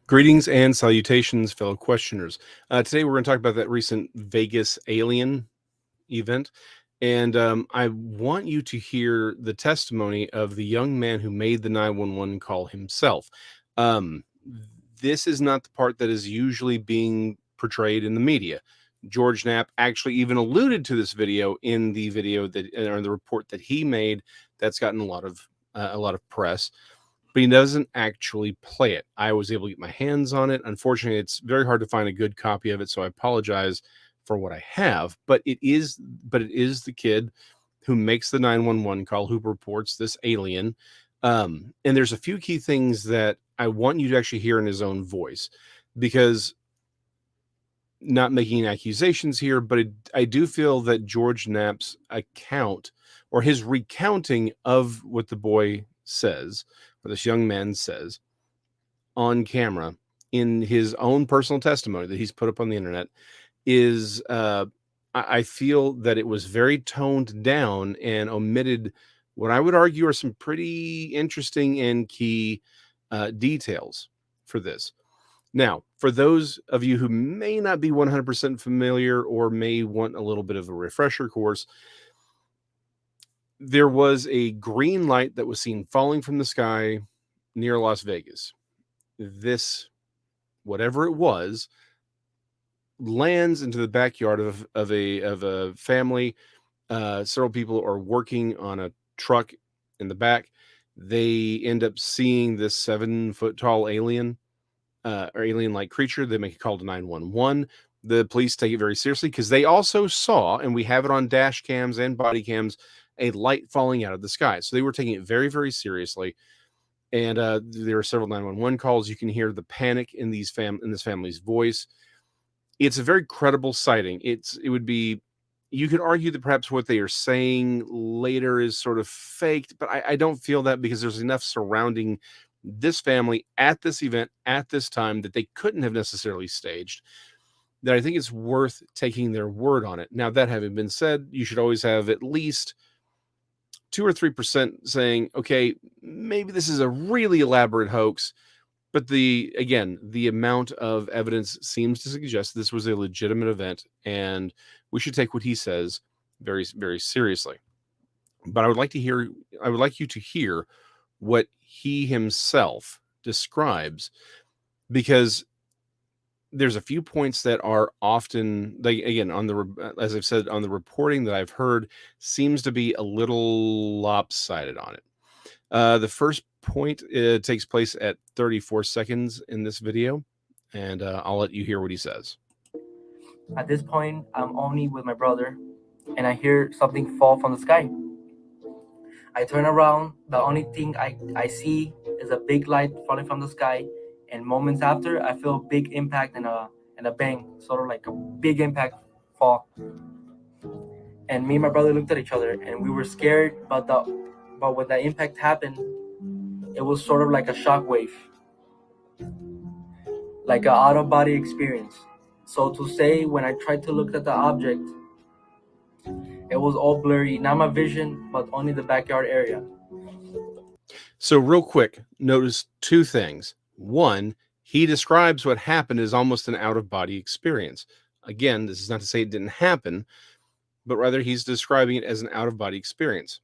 Greetings and salutations, fellow questioners. Today we're going to talk about that recent Vegas alien event. And I want you to hear the testimony of the young man who made the 911 call himself. Um, this is not the part that is usually being portrayed in the media. George Knapp actually even alluded to this video in the video that, or the report that he made, that's gotten a lot of press, but he doesn't actually play it. I was able to get my hands on it. Unfortunately, it's very hard to find a good copy of it, so I apologize for what I have. But it is the kid who makes the 911 call, who reports this alien. And there's a few key things that I want you to actually hear in his own voice, because not making accusations here, but I do feel that George Knapp's account, or his recounting of what the boy says, or this young man says on camera in his own personal testimony that he's put up on the internet, is I feel that it was very toned down and omitted what I would argue are some pretty interesting and key details for this. Now, for those of you who may not be 100% familiar or may want a little bit of a refresher course, there was a green light that was seen falling from the sky near Las Vegas. This, whatever it was, lands into the backyard of a family. Several people are working on a truck in the back. They end up seeing this 7-foot tall alien, or alien-like creature. They make a call to 911. The police take it very seriously because they also saw, and we have it on dash cams and body cams, a light falling out of the sky. So they were taking it very, very seriously. And there are several 911 calls. You can hear the panic in this family's voice. It's a very credible sighting. It would be, you could argue that perhaps what they are saying later is sort of faked, but I don't feel that, because there's enough surrounding this family at this event at this time that they couldn't have necessarily staged, that I think it's worth taking their word on it. Now, that having been said, you should always have at least 2 or 3% saying, okay, maybe this is a really elaborate hoax. But the amount of evidence seems to suggest this was a legitimate event, and we should take what he says very, very seriously. But I would like you to hear what he himself describes, because there's a few points that are often, as I've said, on the reporting that I've heard, seems to be a little lopsided on it. The first point takes place at 34 seconds in this video, and I'll let you hear what he says. At this point, I'm only with my brother, and I hear something fall from the sky. I turn around. The only thing I see is a big light falling from the sky, and moments after, I feel a big impact and a bang, sort of like a big impact fall. And me and my brother looked at each other, and we were scared. But when the impact happened, it was sort of like a shockwave, like an out of body experience. So to say, when I tried to look at the object, it was all blurry, not my vision, but only the backyard area. So real quick, notice two things. One, he describes what happened as almost an out-of-body experience. Again, this is not to say it didn't happen, but rather he's describing it as an out-of-body experience.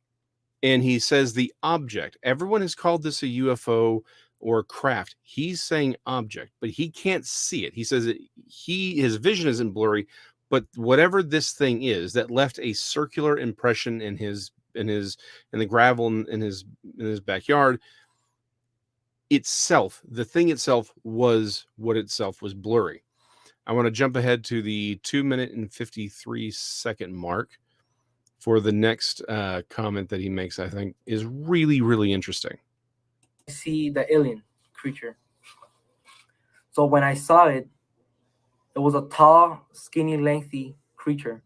And he says the object, everyone has called this a UFO or craft. He's saying object, but he can't see it. He says his vision isn't blurry, but whatever this thing is that left a circular impression in the gravel in his backyard itself, the thing itself was blurry. I want to jump ahead to the 2-minute and 53-second mark for the next comment that he makes. I think is really, really interesting. I see the alien creature. So when I saw it, it was a tall, skinny, lengthy creature.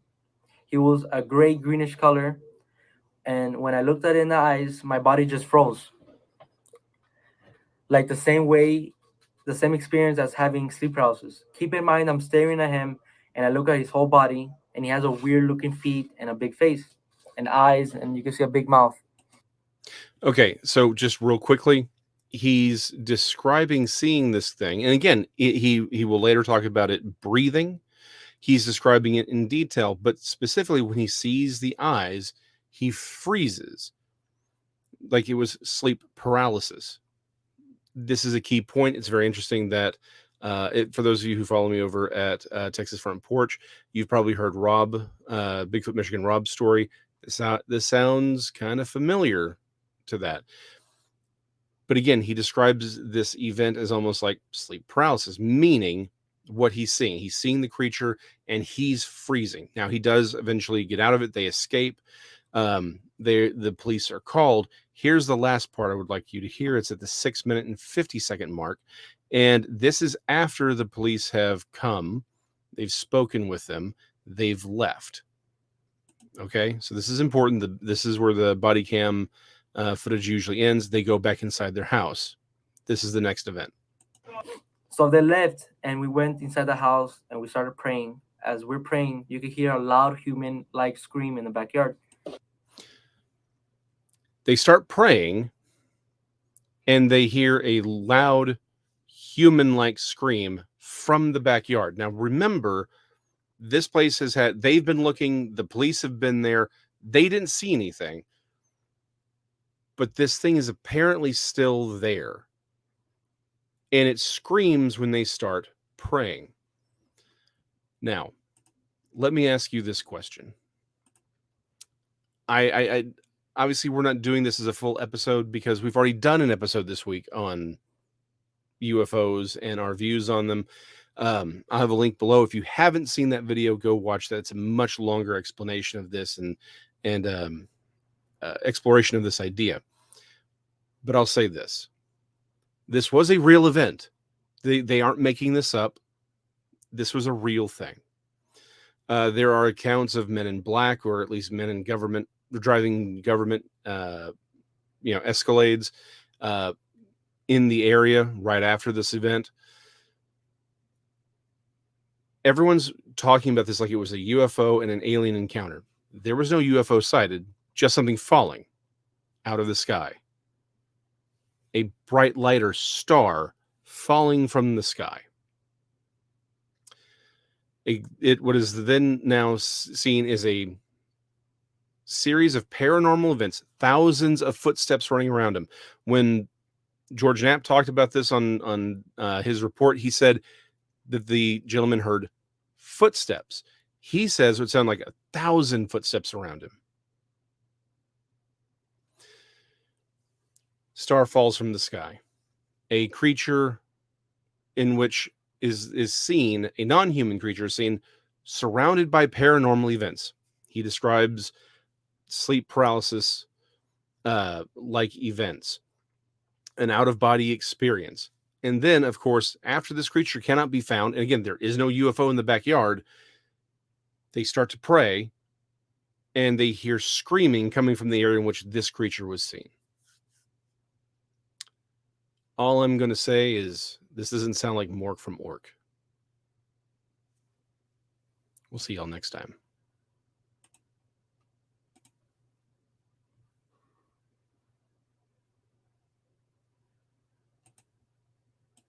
He was a gray greenish color, and when I looked at it in the eyes, my body just froze. Like the same experience as having sleep paralysis. Keep in mind, I'm staring at him, and I look at his whole body, and he has a weird looking feet and a big face and eyes, and you can see a big mouth. Okay, so just real quickly, he's describing seeing this thing, and again, he will later talk about it breathing. He's describing it in detail, but specifically when he sees the eyes, he freezes like it was sleep paralysis. This is a key point. It's very interesting that for those of you who follow me over at Texas Front Porch, you've probably heard Rob, Bigfoot Michigan Rob's story. This sounds kind of familiar to that. But again, he describes this event as almost like sleep paralysis, meaning what he's seeing. He's seeing the creature and he's freezing. Now, he does eventually get out of it. They escape. The police are called. Here's the last part I would like you to hear. It's at the 6 minute and 50-second mark. And this is after the police have come. They've spoken with them. They've left. Okay, so this is important. This is where the body cam footage usually ends. They go back inside their house. This is the next event. So they left, and we went inside the house, and we started praying. As we're praying, you could hear a loud human-like scream in the backyard. They start praying, and they hear a loud human-like scream from the backyard. Now, remember, this place they've been looking, the police have been there. They didn't see anything, but this thing is apparently still there. And it screams when they start praying. Now, let me ask you this question. I obviously we're not doing this as a full episode because we've already done an episode this week on UFOs and our views on them. I'll have a link below. If you haven't seen that video, go watch that. It's a much longer explanation of this and exploration of this idea. But I'll say this. This was a real event. They aren't making this up. This was a real thing. There are accounts of men in black, or at least men in government, driving government, Escalades in the area right after this event. Everyone's talking about this like it was a UFO and an alien encounter. There was no UFO sighted, just something falling out of the sky. A bright light or star falling from the sky. What is then now seen is a series of paranormal events, thousands of footsteps running around him. When George Knapp talked about this on his report, he said that the gentleman heard footsteps. He says it would sound like 1,000 footsteps around him. Star falls from the sky. A creature in which is seen, a non-human creature is seen surrounded by paranormal events. He describes sleep paralysis like events, an out-of-body experience. And then, of course, after this creature cannot be found, and again, there is no UFO in the backyard, they start to pray, and they hear screaming coming from the area in which this creature was seen. All I'm going to say is this doesn't sound like Mork from Ork. We'll see y'all next time.